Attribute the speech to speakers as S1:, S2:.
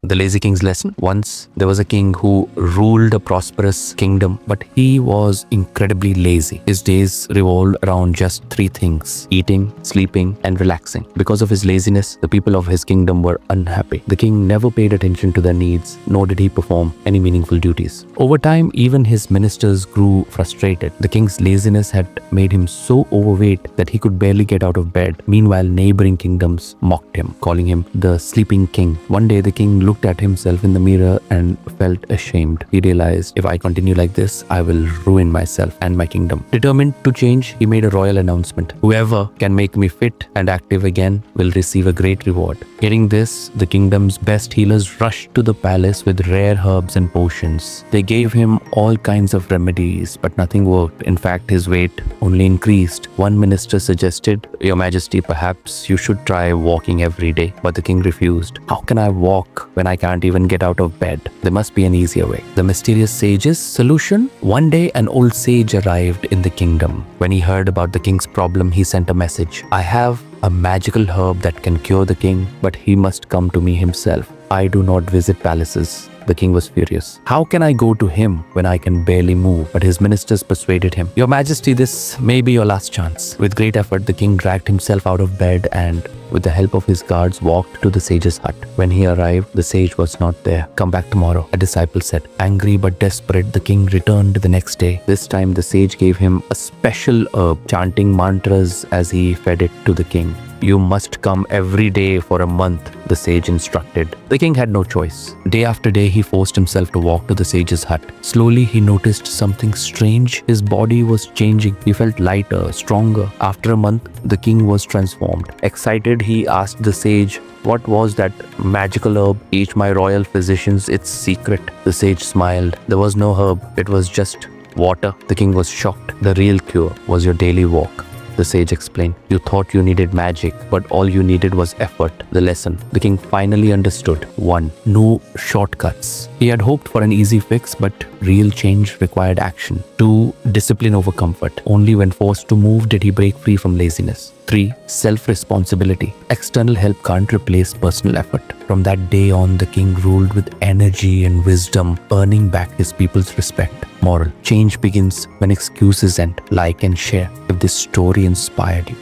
S1: The Lazy King's lesson. Once there was a king who ruled a prosperous kingdom, but he was incredibly lazy. His days revolved around just three things: eating, sleeping, and relaxing. Because of his laziness, the people of his kingdom were unhappy. The king never paid attention to their needs, nor did he perform any meaningful duties. Over time, even his ministers grew frustrated. The king's laziness had made him so overweight that he could barely get out of bed. Meanwhile, neighboring kingdoms mocked him, calling him the sleeping king. One day, the king looked at himself in the mirror and felt ashamed. He realized, if I continue like this, I will ruin myself and my kingdom. Determined to change, he made a royal announcement: whoever can make me fit and active again will receive a great reward. Hearing this, the kingdom's best healers rushed to the palace with rare herbs and potions. They gave him all kinds of remedies, but nothing worked. In fact, his weight only increased. One minister suggested, "Your Majesty, perhaps you should try walking every day." But the king refused. "How can I walk when I can't even get out of bed? There must be an easier way." The mysterious sage's solution? One day, an old sage arrived in the kingdom. When he heard about the king's problem, he sent a message: "I have a magical herb that can cure the king, but he must come to me himself. I do not visit palaces." The king was furious. "How can I go to him when I can barely move?" But his ministers persuaded him. "Your Majesty, this may be your last chance." With great effort, the king dragged himself out of bed and, with the help of his guards, walked to the sage's hut. When he arrived, the sage was not there. "Come back tomorrow," a disciple said. Angry but desperate, the king returned the next day. This time, the sage gave him a special herb, chanting mantras as he fed it to the king. "You must come every day for a month," the sage instructed. The king had no choice. Day after day, he forced himself to walk to the sage's hut. Slowly, he noticed something strange. His body was changing. He felt lighter, stronger. After a month, the king was transformed. Excited, he asked the sage, "What was that magical herb?" "Teach my royal physicians its secret." The sage smiled. "There was no herb. It was just water." The king was shocked. "The real cure was your daily walk," the sage explained. "You thought you needed magic, but all you needed was effort." The lesson. The king finally understood. 1. No shortcuts. He had hoped for an easy fix, but real change required action. 2. Discipline over comfort. Only when forced to move did he break free from laziness. 3. Self-responsibility. External help can't replace personal effort. From that day on, the king ruled with energy and wisdom, earning back his people's respect. Moral. Change begins when excuses end. Like and share if this story inspired you.